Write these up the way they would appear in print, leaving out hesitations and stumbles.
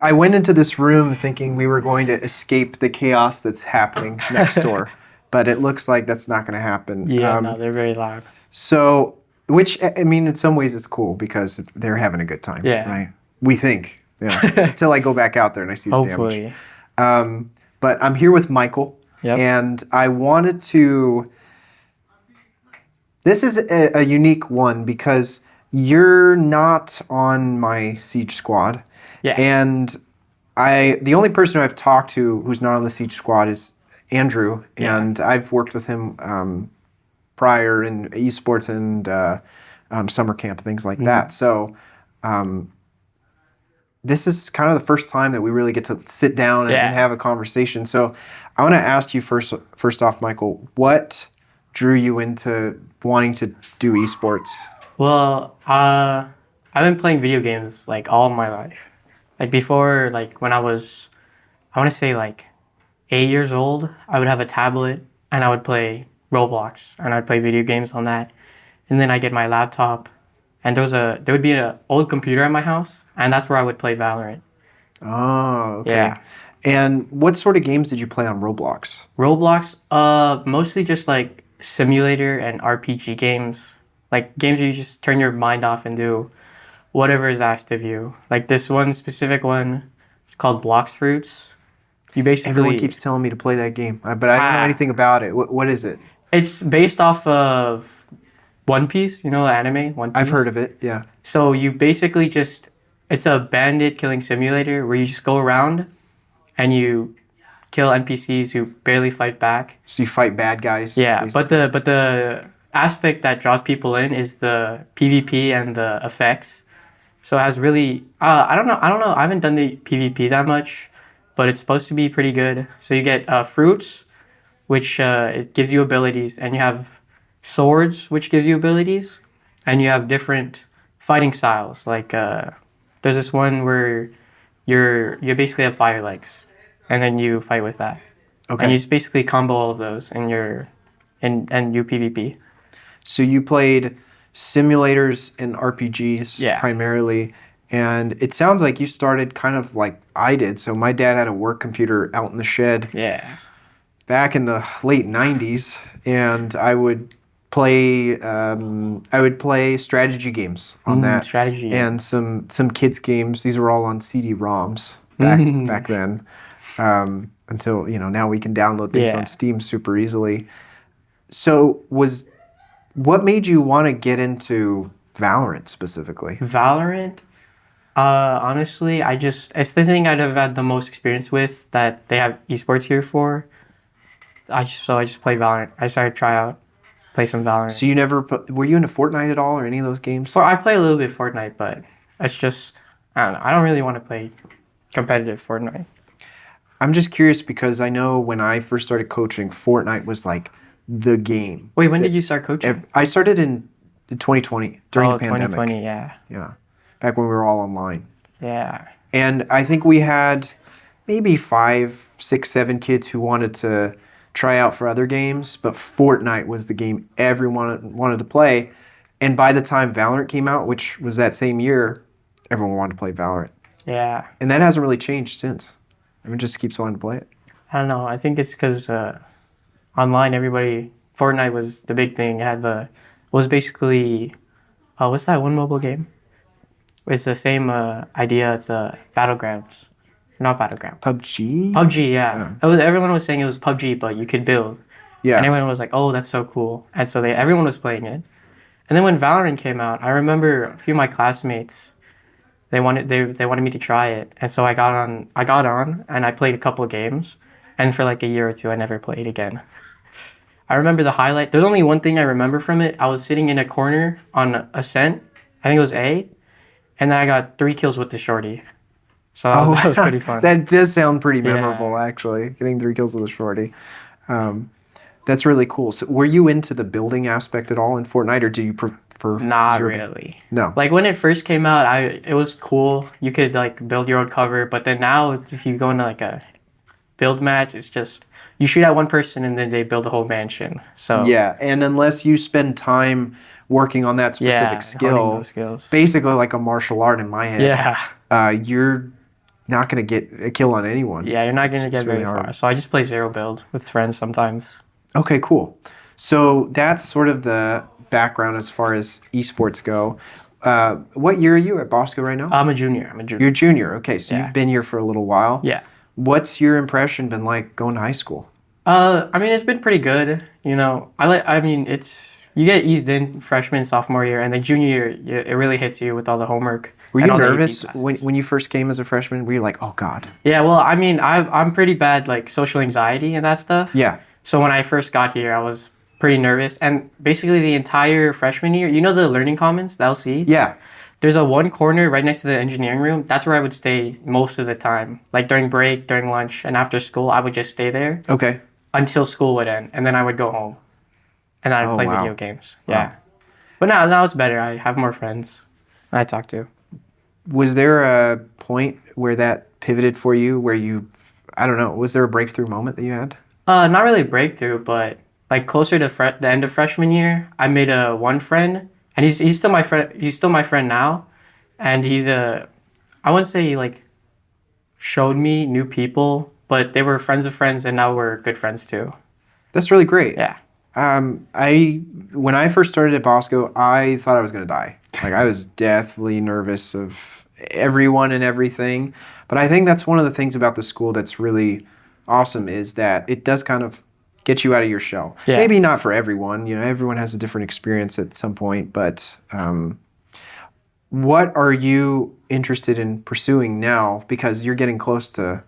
I went into this room thinking we were going to escape the chaos that's happening next door, but it looks like that's not going to happen. Yeah, no, they're very loud. So, which, I mean, in some ways it's cool because they're having a good time, Yeah. right? We think, until I go back out there and I see the damage. Hopefully. But I'm here with Michael, Yep. and I wanted to. This is a unique one because you're not on my Siege squad. Yeah. And the only person who I've talked to who's not on the Siege squad is Andrew, and I've worked with him prior in esports and summer camp and things like that. So this is kind of the first time that we really get to sit down and have a conversation. So I want to ask you first off, Michael, what drew you into wanting to do esports? Well, I've been playing video games like all my life. Like before, like when I want to say like 8 years old, I would have a tablet and I would play Roblox and I'd play video games on that. And then I get my laptop and there would be an old computer at my house and that's where I would play Valorant. Oh, okay. Yeah. And what sort of games did you play on Roblox? Roblox, mostly just like simulator and RPG games. Like games where you just turn your mind off and do whatever is asked of you. Like this one specific one, it's called Blocks Fruits. You basically Everyone keeps telling me to play that game, but I don't know anything about it. What is it? It's based off of One Piece, you know, the anime One Piece. I've heard of it, yeah. So you basically it's a bandit killing simulator where you just go around and you kill NPCs who barely fight back. So you fight bad guys. Yeah, basically. but the aspect that draws people in is the PvP and the effects. So it has really, I don't know. I haven't done the PvP that much, but it's supposed to be pretty good. So you get fruits, which it gives you abilities, and you have swords, which gives you abilities, and you have different fighting styles. Like there's this one where you basically have fire legs, and then you fight with that. Okay. And you just basically combo all of those in you PvP. So you played simulators and RPGs primarily, and it sounds like you started kind of like I did. So my dad had a work computer out in the shed back in the late 90s, and I would play strategy games on that. Strategy. And some kids games. These were all on CD-ROMs back then. Until, now we can download things on Steam super easily. So what made you want to get into Valorant specifically? Valorant, honestly, it's the thing I'd have had the most experience with that they have esports here for. I just play Valorant. I started to try out, play some Valorant. So you never, were you into Fortnite at all or any of those games? I play a little bit of Fortnite, but it's just, I don't know. I don't really want to play competitive Fortnite. I'm just curious because I know when I first started coaching, Fortnite was like the game. Wait, when did you start coaching? I started in 2020 during the pandemic. 2020, yeah. Yeah, back when we were all online. Yeah. And I think we had maybe 5, 6, 7 kids who wanted to try out for other games, but Fortnite was the game everyone wanted to play. And by the time Valorant came out, which was that same year, everyone wanted to play Valorant. Yeah. And that hasn't really changed since. Everyone just keeps wanting to play it. I don't know. I think it's because online, Fortnite was the big thing. It was basically, what's that one mobile game? It's the same idea. It's Battlegrounds. Not Battlegrounds. PUBG? PUBG, yeah. Everyone was saying it was PUBG, but you could build. Yeah. And everyone was like, oh, that's so cool. And so everyone was playing it. And then when Valorant came out, I remember a few of my classmates, they wanted me to try it. And so I got on and I played a couple of games. And for like a year or two, I never played again. I remember the highlight. There's only one thing I remember from it. I was sitting in a corner on Ascent. I think it was A. And then I got 3 kills with the shorty. So that was pretty fun. That does sound pretty memorable, actually, getting 3 kills with a shorty. That's really cool. So were you into the building aspect at all in Fortnite, or do you prefer... Not really. No. Like when it first came out, it was cool. You could like build your own cover. But then now if you go into like a build match, it's just... You shoot at one person and then they build a whole mansion. So yeah, and unless you spend time working on that specific skill, those skills. basically like a martial art in my head, you're not going to get a kill on anyone. Yeah, you're not going to get very far. So I just play zero build with friends sometimes. Okay, cool. So that's sort of the background as far as esports go. What year are you at Bosco right now? I'm a junior. You're a junior. Okay, so you've been here for a little while. Yeah. What's your impression been like going to high school? I mean, it's been pretty good. You know, you get eased in freshman, sophomore year, and then junior year, it really hits you with all the homework. Were you nervous when you first came as a freshman? Were you like, oh God? Yeah, well, I mean, I'm pretty bad, like, social anxiety and that stuff. Yeah. So when I first got here, I was pretty nervous. And basically the entire freshman year, you know the Learning Commons, the LC? Yeah. There's a one corner right next to the engineering room. That's where I would stay most of the time. Like during break, during lunch, and after school, I would just stay there. Okay. Until school would end. And then I would go home. And I'd play video games. Yeah. Wow. But now it's better. I have more friends I talk to. Was there a point where that pivoted for you where I don't know, was there a breakthrough moment that you had? Not really a breakthrough, but like closer to the end of freshman year, I made one friend, and he's still my friend. He's still my friend now, and I wouldn't say he like showed me new people, but they were friends of friends, and now we're good friends too. That's really great. Yeah. When I first started at Bosco, I thought I was going to die. Like I was deathly nervous of everyone and everything. But I think that's one of the things about the school that's really awesome is that it does kind of get you out of your shell. Yeah. Maybe not for everyone. You know, everyone has a different experience at some point. But what are you interested in pursuing now? Because you're getting close to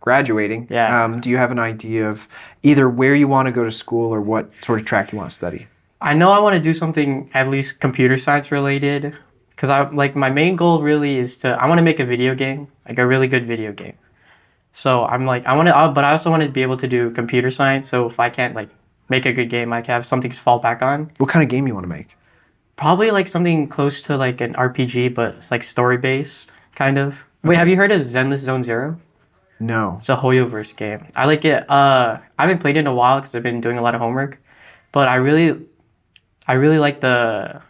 graduating. Yeah. Do you have an idea of either where you want to go to school or what sort of track you want to study? I know I want to do something at least computer science related, because my main goal really is I want to make a video game, like a really good video game. So I'm like, but I also want to be able to do computer science. So if I can't like make a good game, I can have something to fall back on. What kind of game you want to make? Probably like something close to like an RPG, but it's like story based kind of. Wait, have you heard of Zenless Zone Zero? No. It's a Hoyoverse game. I like it. I haven't played it in a while because I've been doing a lot of homework, but I really like the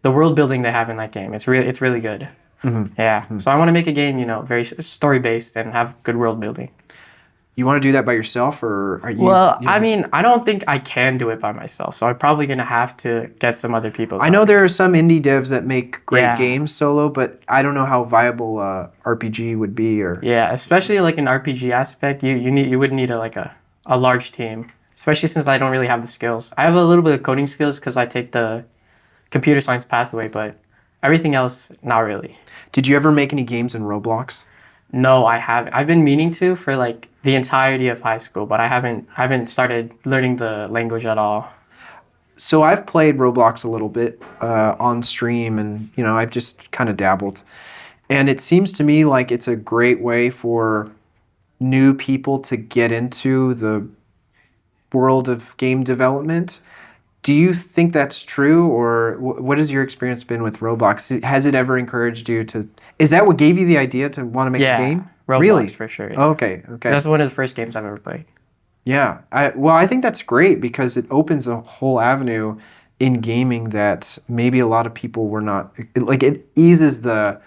world building they have in that game. It's really good. Mm-hmm. Yeah. Mm-hmm. So I want to make a game, very story based and have good world building. You want to do that by yourself, or are you? Well, I mean, I don't think I can do it by myself, so I'm probably gonna have to get some other people. I know there are some indie devs that make great games solo, but I don't know how viable RPG would be. Or especially like an RPG aspect, you would need a large team, especially since I don't really have the skills. I have a little bit of coding skills because I take the computer science pathway, but everything else, not really. Did you ever make any games in Roblox? No, I haven't. I've been meaning to for like the entirety of high school, but I haven't started learning the language at all. So I've played Roblox a little bit on stream, and I've just kind of dabbled. And it seems to me like it's a great way for new people to get into the world of game development. Do you think that's true, or what has your experience been with Roblox? Has it ever encouraged you to? Is that what gave you the idea to want to make a game? Roblox, really? For sure. Oh, okay. That's one of the first games I've ever played. Yeah. I think that's great because it opens a whole avenue in gaming that maybe a lot of people were not. It eases the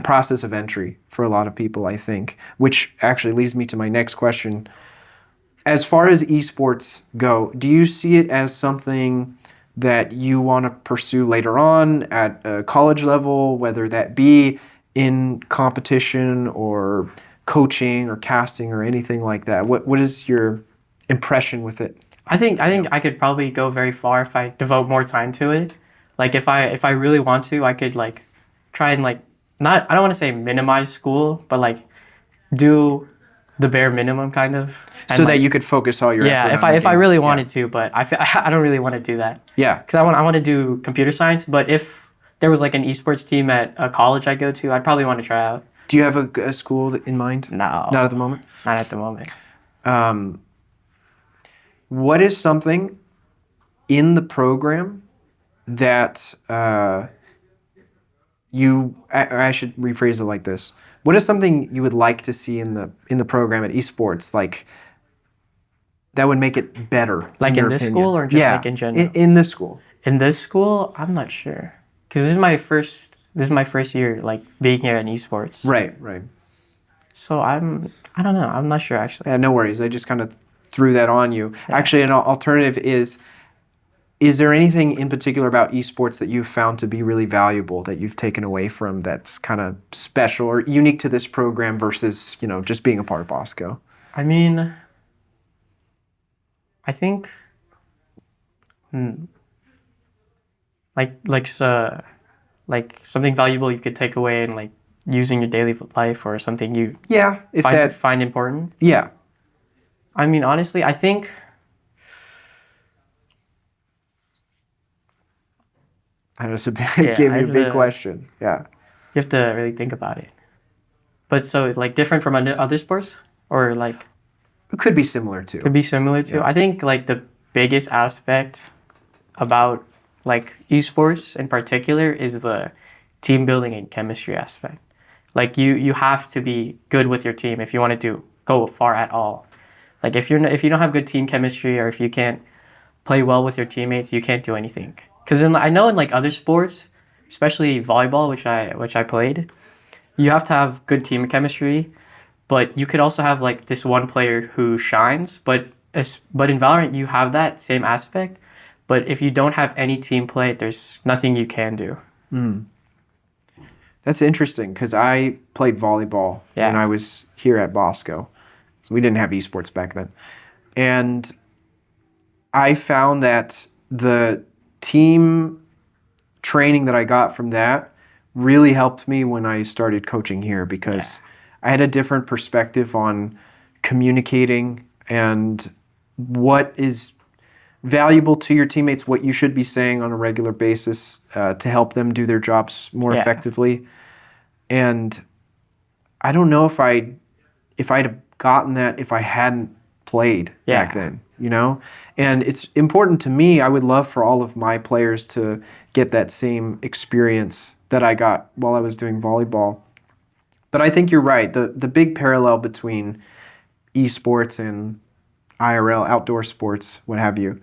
process of entry for a lot of people, I think, which actually leads me to my next question. As far as esports go, do you see it as something that you want to pursue later on at a college level, whether that be in competition or coaching or casting or anything like that? What is your impression with it? I think I could probably go very far if I devote more time to it. Like if I really want to, I could like try and like I don't want to say minimize school, but like do the bare minimum kind of. So that you could focus all your effort on if I really wanted to, but I don't really want to do that. Yeah. Because I want to do computer science, but if there was like an esports team at a college I go to, I'd probably want to try out. Do you have a school in mind? No. Not at the moment? Not at the moment. What is something in the program that I should rephrase it like this. What is something you would like to see in the program at esports, like that would make it better? Like in this school or just like in general? In this school. In this school, I'm not sure. Because this is my first year like being here in esports. Right. So I don't know. I'm not sure actually. Yeah, no worries. I just kind of threw that on you. Yeah. Actually, an alternative is there anything in particular about esports that you've found to be really valuable that you've taken away from that's kind of special or unique to this program versus, just being a part of Bosco? I mean, I think like something valuable you could take away and like using your daily life or something you find important. Yeah. I mean, honestly, I think gave you a big question. Yeah. You have to really think about it. But so like different from other sports or like it could be similar to. Could be similar to. Yeah. I think like the biggest aspect about like esports in particular is the team building and chemistry aspect. Like you have to be good with your team if you want to go far at all. Like if you don't have good team chemistry or if you can't play well with your teammates, you can't do anything. Because I know in like other sports, especially volleyball, which I played, you have to have good team chemistry, but you could also have like this one player who shines. But in Valorant, you have that same aspect. But if you don't have any team play, there's nothing you can do. That's interesting because I played volleyball when I was here at Bosco. So we didn't have esports back then. And I found that the team training that I got from that really helped me when I started coaching here because I had a different perspective on communicating and what is valuable to your teammates, what you should be saying on a regular basis to help them do their jobs more effectively. And I don't know if I'd have gotten that if I hadn't played back then, And it's important to me. I would love for all of my players to get that same experience that I got while I was doing volleyball. But I think you're right. The big parallel between esports and IRL, outdoor sports, what have you,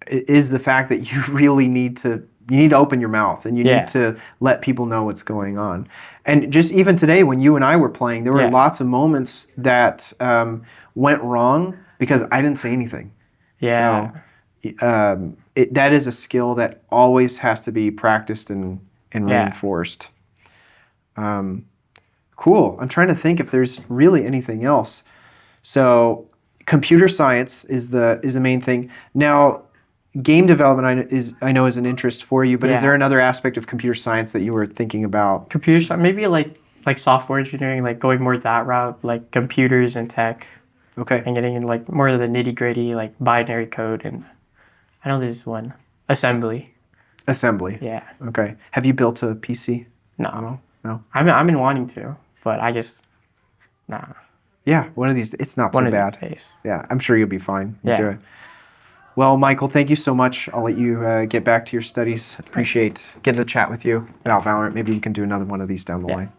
is the fact that you really need to open your mouth and you need to let people know what's going on. And just even today when you and I were playing, there were lots of moments that went wrong because I didn't say anything. Yeah. So that is a skill that always has to be practiced and reinforced. Cool. I'm trying to think if there's really anything else. So computer science is the main thing. Now, game development I know is an interest for you, but is there another aspect of computer science that you were thinking about? Computer science, maybe like software engineering, like going more that route, like computers and tech. Okay. And getting in like more of the nitty gritty, like binary code, and I know there's one assembly. Assembly. Yeah. Okay. Have you built a PC? No. No. I've been wanting to, but I just nah. Yeah, one of these. It's not so bad. One of these days. Yeah, I'm sure you'll be fine. You'll do it. Well, Michael, thank you so much. I'll let you get back to your studies. Appreciate getting to chat with you about Valorant. Maybe we can do another one of these down the line.